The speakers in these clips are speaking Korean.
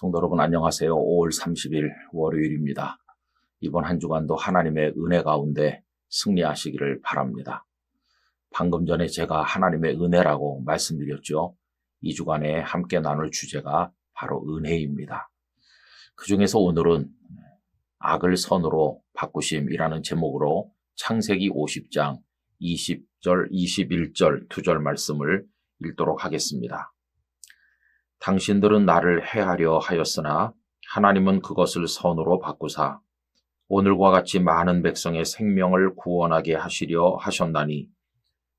성도 여러분 안녕하세요. 5월 30일 월요일입니다. 이번 한 주간도 하나님의 은혜 가운데 승리하시기를 바랍니다. 방금 전에 제가 하나님의 은혜라고 말씀드렸죠. 이 주간에 함께 나눌 주제가 바로 은혜입니다. 그 중에서 오늘은 악을 선으로 바꾸심이라는 제목으로 창세기 50장 20절, 21절 두 절 말씀을 읽도록 하겠습니다. 당신들은 나를 해하려 하였으나 하나님은 그것을 선으로 바꾸사 오늘과 같이 많은 백성의 생명을 구원하게 하시려 하셨나니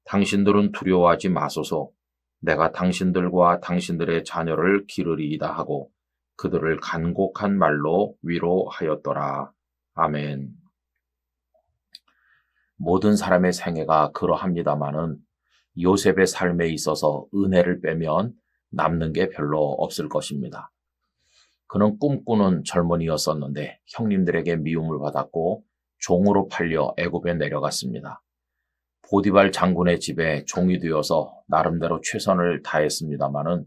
당신들은 두려워하지 마소서. 내가 당신들과 당신들의 자녀를 기르리이다 하고 그들을 간곡한 말로 위로하였더라. 아멘. 모든 사람의 생애가 그러합니다마는 요셉의 삶에 있어서 은혜를 빼면 남는 게 별로 없을 것입니다. 그는 꿈꾸는 젊은이였었는데 형님들에게 미움을 받았고 종으로 팔려 애굽에 내려갔습니다. 보디발 장군의 집에 종이 되어서 나름대로 최선을 다했습니다마는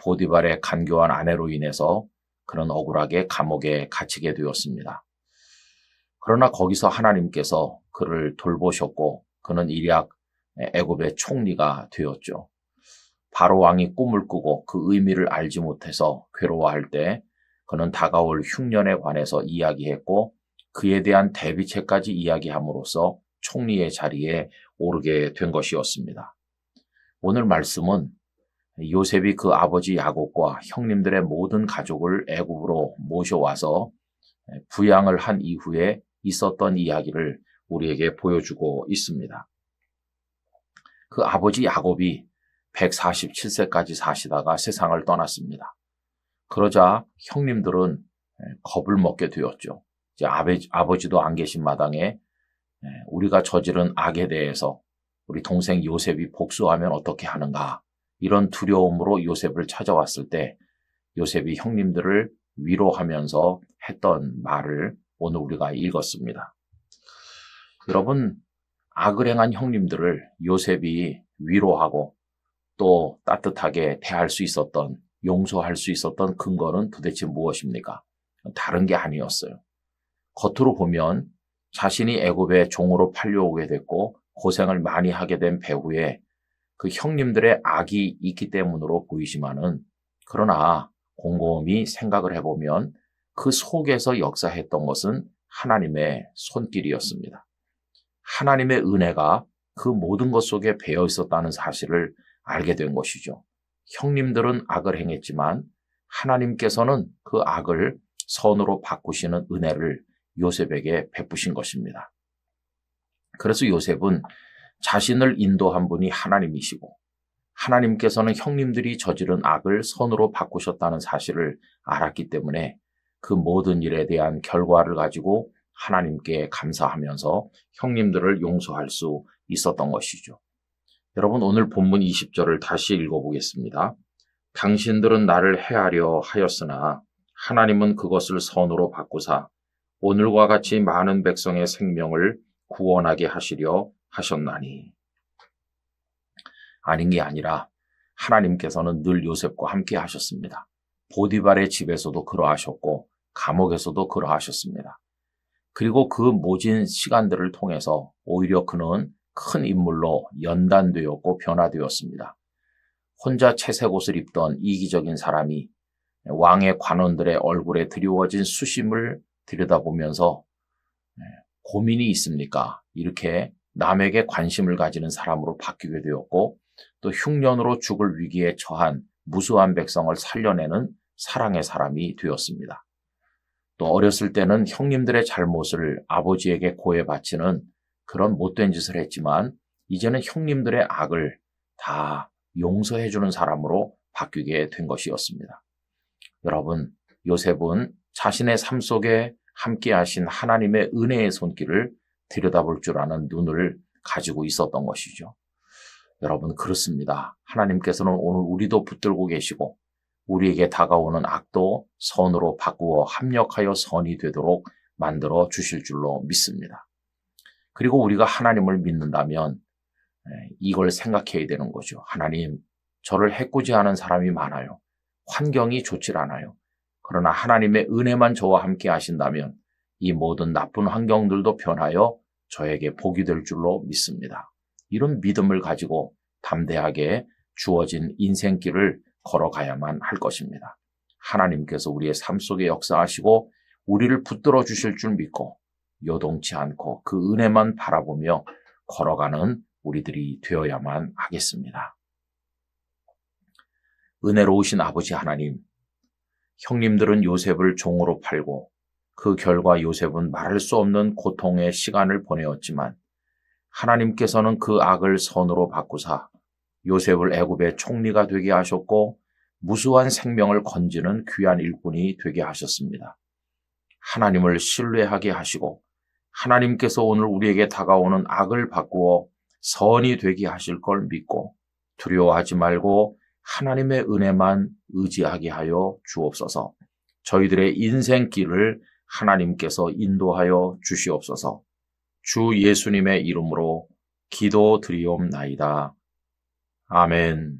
보디발의 간교한 아내로 인해서 그는 억울하게 감옥에 갇히게 되었습니다. 그러나 거기서 하나님께서 그를 돌보셨고 그는 일약 애굽의 총리가 되었죠. 바로 왕이 꿈을 꾸고 그 의미를 알지 못해서 괴로워할 때 그는 다가올 흉년에 관해서 이야기했고 그에 대한 대비책까지 이야기함으로써 총리의 자리에 오르게 된 것이었습니다. 오늘 말씀은 요셉이 그 아버지 야곱과 형님들의 모든 가족을 애굽으로 모셔와서 부양을 한 이후에 있었던 이야기를 우리에게 보여주고 있습니다. 그 아버지 야곱이 147세까지 사시다가 세상을 떠났습니다. 그러자 형님들은 겁을 먹게 되었죠. 이제 아버지도 안 계신 마당에 우리가 저지른 악에 대해서 우리 동생 요셉이 복수하면 어떻게 하는가 이런 두려움으로 요셉을 찾아왔을 때 요셉이 형님들을 위로하면서 했던 말을 오늘 우리가 읽었습니다. 여러분, 악을 행한 형님들을 요셉이 위로하고 또 따뜻하게 대할 수 있었던, 용서할 수 있었던 근거는 도대체 무엇입니까? 다른 게 아니었어요. 겉으로 보면 자신이 애굽의 종으로 팔려오게 됐고 고생을 많이 하게 된 배후에 그 형님들의 악이 있기 때문으로 보이지만은 그러나 곰곰이 생각을 해보면 그 속에서 역사했던 것은 하나님의 손길이었습니다. 하나님의 은혜가 그 모든 것 속에 배어 있었다는 사실을 알게 된 것이죠. 형님들은 악을 행했지만 하나님께서는 그 악을 선으로 바꾸시는 은혜를 요셉에게 베푸신 것입니다. 그래서 요셉은 자신을 인도한 분이 하나님이시고 하나님께서는 형님들이 저지른 악을 선으로 바꾸셨다는 사실을 알았기 때문에 그 모든 일에 대한 결과를 가지고 하나님께 감사하면서 형님들을 용서할 수 있었던 것이죠. 여러분 오늘 본문 20절을 다시 읽어보겠습니다. 당신들은 나를 해하려 하였으나 하나님은 그것을 선으로 바꾸사 오늘과 같이 많은 백성의 생명을 구원하게 하시려 하셨나니. 아닌 게 아니라 하나님께서는 늘 요셉과 함께 하셨습니다. 보디발의 집에서도 그러하셨고 감옥에서도 그러하셨습니다. 그리고 그 모진 시간들을 통해서 오히려 그는 큰 인물로 연단되었고 변화되었습니다. 혼자 채색 옷을 입던 이기적인 사람이 왕의 관원들의 얼굴에 드리워진 수심을 들여다보면서 고민이 있습니까? 이렇게 남에게 관심을 가지는 사람으로 바뀌게 되었고 또 흉년으로 죽을 위기에 처한 무수한 백성을 살려내는 사랑의 사람이 되었습니다. 또 어렸을 때는 형님들의 잘못을 아버지에게 고해 바치는 그런 못된 짓을 했지만 이제는 형님들의 악을 다 용서해주는 사람으로 바뀌게 된 것이었습니다. 여러분, 요셉은 자신의 삶 속에 함께하신 하나님의 은혜의 손길을 들여다볼 줄 아는 눈을 가지고 있었던 것이죠. 여러분, 그렇습니다. 하나님께서는 오늘 우리도 붙들고 계시고 우리에게 다가오는 악도 선으로 바꾸어 합력하여 선이 되도록 만들어 주실 줄로 믿습니다. 그리고 우리가 하나님을 믿는다면 이걸 생각해야 되는 거죠. 하나님, 저를 해코지하는 사람이 많아요. 환경이 좋질 않아요. 그러나 하나님의 은혜만 저와 함께 하신다면 이 모든 나쁜 환경들도 변하여 저에게 복이 될 줄로 믿습니다. 이런 믿음을 가지고 담대하게 주어진 인생길을 걸어가야만 할 것입니다. 하나님께서 우리의 삶 속에 역사하시고 우리를 붙들어 주실 줄 믿고 요동치 않고 그 은혜만 바라보며 걸어가는 우리들이 되어야만 하겠습니다. 은혜로우신 아버지 하나님, 형님들은 요셉을 종으로 팔고 그 결과 요셉은 말할 수 없는 고통의 시간을 보내었지만 하나님께서는 그 악을 선으로 바꾸사 요셉을 애굽의 총리가 되게 하셨고 무수한 생명을 건지는 귀한 일꾼이 되게 하셨습니다. 하나님을 신뢰하게 하시고 하나님께서 오늘 우리에게 다가오는 악을 바꾸어 선이 되게 하실 걸 믿고 두려워하지 말고 하나님의 은혜만 의지하게 하여 주옵소서. 저희들의 인생길을 하나님께서 인도하여 주시옵소서. 주 예수님의 이름으로 기도드리옵나이다. 아멘.